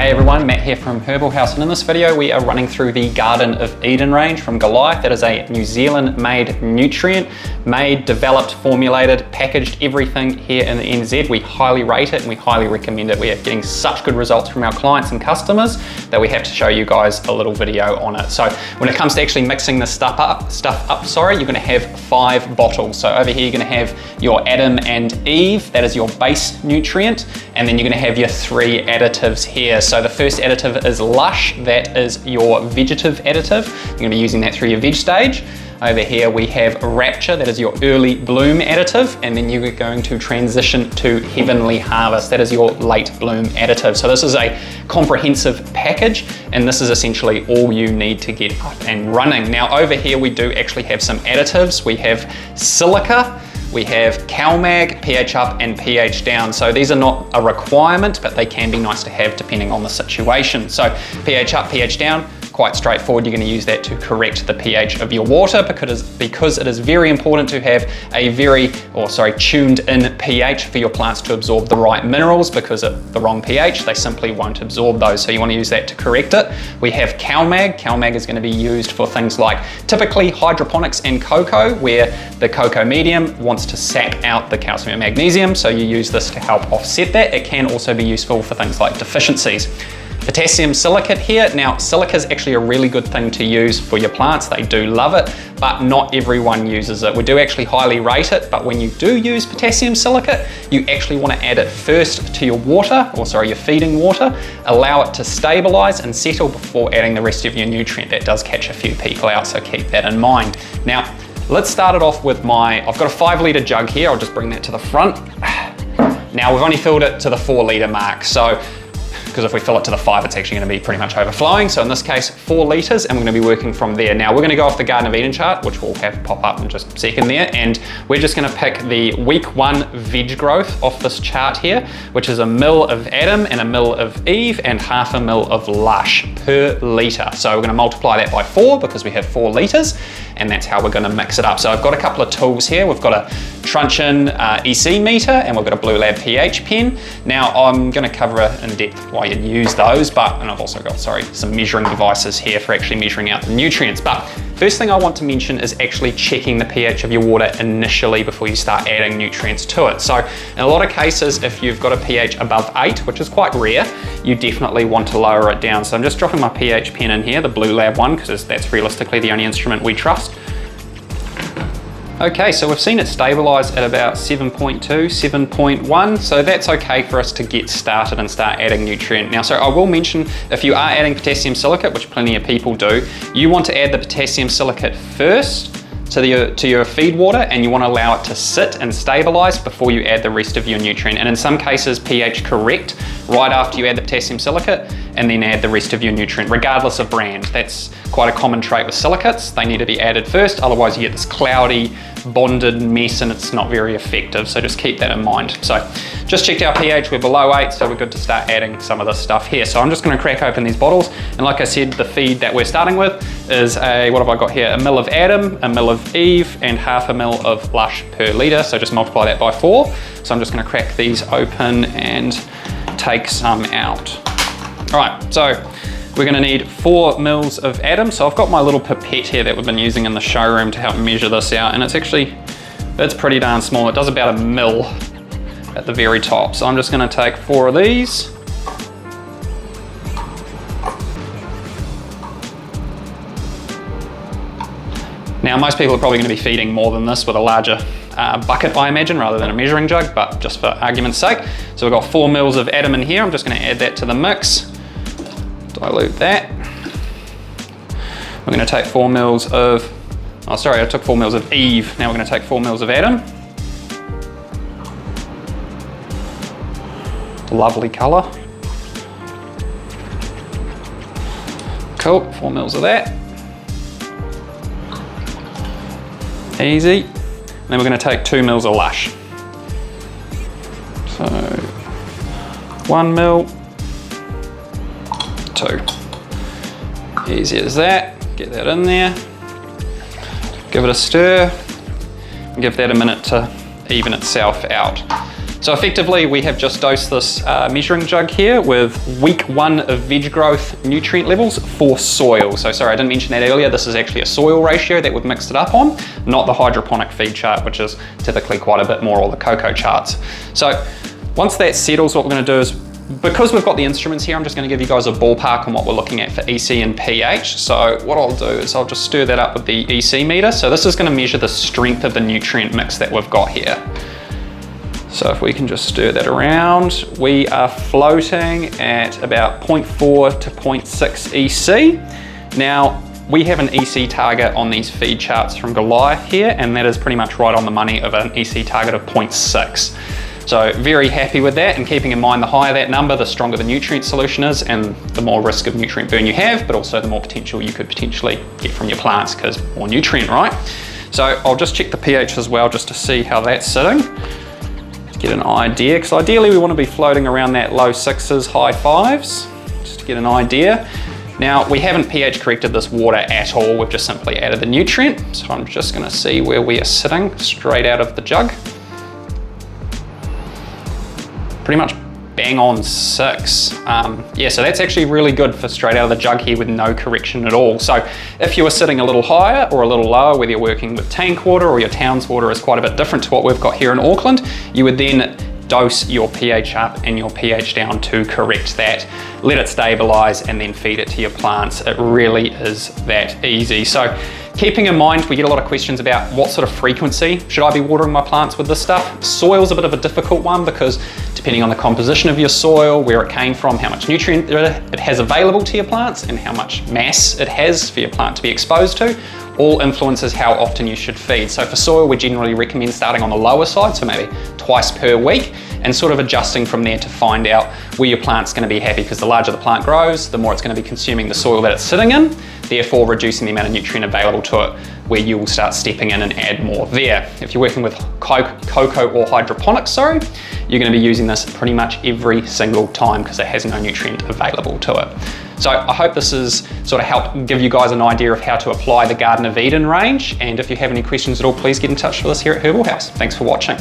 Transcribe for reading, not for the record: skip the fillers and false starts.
Hey everyone, Matt here from Herbal House, and in this video we are running through the Garden of Eden range from Goliath. That is a New Zealand made nutrient, made, developed, formulated, packaged, everything here in the NZ. We highly rate it and we highly recommend it. We are getting such good results from our clients and customers that we have to show you guys a little video on it. So when it comes to actually mixing this stuff up, you're going to have 5 bottles. So over here you're going to have your Adam and Eve, that is your base nutrient, and then you're going to have your 3 additives here. So the first additive is Lush, that is your vegetative additive. You're going to be using that through your veg stage. Over here we have Rapture, that is your early bloom additive, and then you're going to transition to Heavenly Harvest, that is your late bloom additive. So this is a comprehensive package, and this is essentially all you need to get up and running. Now over here we do actually have some additives. We have silica, we have CalMag, pH up and pH down. So these are not a requirement, but they can be nice to have depending on the situation. So pH up, pH down, quite straightforward. You're going to use that to correct the pH of your water because it is very important to have a tuned in pH for your plants to absorb the right minerals, because at the wrong pH they simply won't absorb those. So you want to use that to correct it. We have CalMag. CalMag is going to be used for things like typically hydroponics and cocoa, where the cocoa medium wants to sap out the calcium and magnesium. So you use this to help offset that. It can also be useful for things like deficiencies. Potassium silicate here. Now silica is actually a really good thing to use for your plants. They do love it, but not everyone uses it. We do actually highly rate it, but when you do use potassium silicate, you actually want to add it first to your water, your feeding water, allow it to stabilize and settle before adding the rest of your nutrient. That does catch a few people out, so keep that in mind. Now, let's start it off with I've got a 5-litre jug here. I'll just bring that to the front. Now we've only filled it to the 4-litre mark, so because if we fill it to the 5, it's actually going to be pretty much overflowing. So in this case, 4 litres, and we're going to be working from there. Now we're going to go off the Garden of Eden chart, which we'll have pop up in just a second there, and we're just going to pick the week 1 veg growth off this chart here, which is 1 ml of Adam and 1 ml of Eve and half a ml of Lush per litre. So we're going to multiply that by 4 because we have 4 litres, and that's how we're going to mix it up. So I've got a couple of tools here. We've got a truncheon EC meter, and we've got a Blue Lab pH pen. Now I'm going to cover in depth why you'd use those, and I've also got, some measuring devices here for actually measuring out the nutrients. But first thing I want to mention is actually checking the pH of your water initially before you start adding nutrients to it. So in a lot of cases, if you've got a pH above 8, which is quite rare, you definitely want to lower it down. So I'm just dropping my pH pen in here, the Blue Lab one, because that's realistically the only instrument we trust. Okay, so we've seen it stabilize at about 7.2, 7.1, so that's okay for us to get started and start adding nutrient. Now, so I will mention, if you are adding potassium silicate, which plenty of people do, you want to add the potassium silicate first to your feed water, and you want to allow it to sit and stabilize before you add the rest of your nutrient. And in some cases, pH correct right after you add the potassium silicate, and then add the rest of your nutrient, regardless of brand. That's quite a common trait with silicates. They need to be added first, otherwise you get this cloudy, bonded mess, and it's not very effective. So just keep that in mind. So just checked our pH, we're below 8, so we're good to start adding some of this stuff here. So I'm just going to crack open these bottles, and like I said, the feed that we're starting with is what have I got here? 1 ml of Adam, 1 ml of Eve, and half a ml of Lush per litre. So just multiply that by 4. So I'm just going to crack these open and take some out. All right, so we're going to need 4 mils of Adam. So I've got my little pipette here that we've been using in the showroom to help measure this out, and it's pretty darn small. It does about 1 mil at the very top. So I'm just going to take 4 of these. Now most people are probably going to be feeding more than this with a larger bucket, I imagine, rather than a measuring jug, but just for argument's sake. So we've got 4 mils of Adam in here. I'm just going to add that to the mix. Dilute that. We're going to take 4 mils of, I took 4 mils of Eve. Now we're going to take 4 mils of Adam. Lovely colour. Cool, 4 mils of that. Easy. And then we're going to take 2 mils of Lush. So 1 mil. 2. Easy as that. Get that in there. Give it a stir. And give that a minute to even itself out. So effectively, we have just dosed this measuring jug here with week 1 of veg growth nutrient levels for soil. So sorry, I didn't mention that earlier. This is actually a soil ratio that we've mixed it up on, not the hydroponic feed chart, which is typically quite a bit more, or the cocoa charts. So once that settles, what we're going to do is, because we've got the instruments here, I'm just going to give you guys a ballpark on what we're looking at for EC and pH. So what I'll do is I'll just stir that up with the EC meter. So this is going to measure the strength of the nutrient mix that we've got here. So if we can just stir that around, we are floating at about 0.4 to 0.6 EC. Now, we have an EC target on these feed charts from Goliath here, and that is pretty much right on the money of an EC target of 0.6. So very happy with that, and keeping in mind the higher that number, the stronger the nutrient solution is, and the more risk of nutrient burn you have, but also the more potential you could potentially get from your plants, because more nutrient, right? So I'll just check the pH as well, just to see how that's sitting. Get an idea, because ideally we want to be floating around that low 6s, high 5s, just to get an idea. Now, we haven't pH corrected this water at all, we've just simply added the nutrient, so I'm just going to see where we are sitting straight out of the jug. Pretty much bang on 6. Yeah, so that's actually really good for straight out of the jug here with no correction at all. So if you were sitting a little higher or a little lower, whether you're working with tank water or your town's water is quite a bit different to what we've got here in Auckland, you would then dose your pH up and your pH down to correct that. Let it stabilize and then feed it to your plants. It really is that easy. So keeping in mind, we get a lot of questions about what sort of frequency should I be watering my plants with this stuff. Soil's a bit of a difficult one, because depending on the composition of your soil, where it came from, how much nutrient it has available to your plants, and how much mass it has for your plant to be exposed to, all influences how often you should feed. So for soil, we generally recommend starting on the lower side, so maybe twice per week, and sort of adjusting from there to find out where your plant's going to be happy, because the larger the plant grows, the more it's going to be consuming the soil that it's sitting in, therefore reducing the amount of nutrient available to it, where you will start stepping in and add more there. If you're working with cocoa or hydroponics, you're going to be using this pretty much every single time, because it has no nutrient available to it. So I hope this has sort of helped give you guys an idea of how to apply the Garden of Eden range, and if you have any questions at all, please get in touch with us here at Herbal House. Thanks for watching.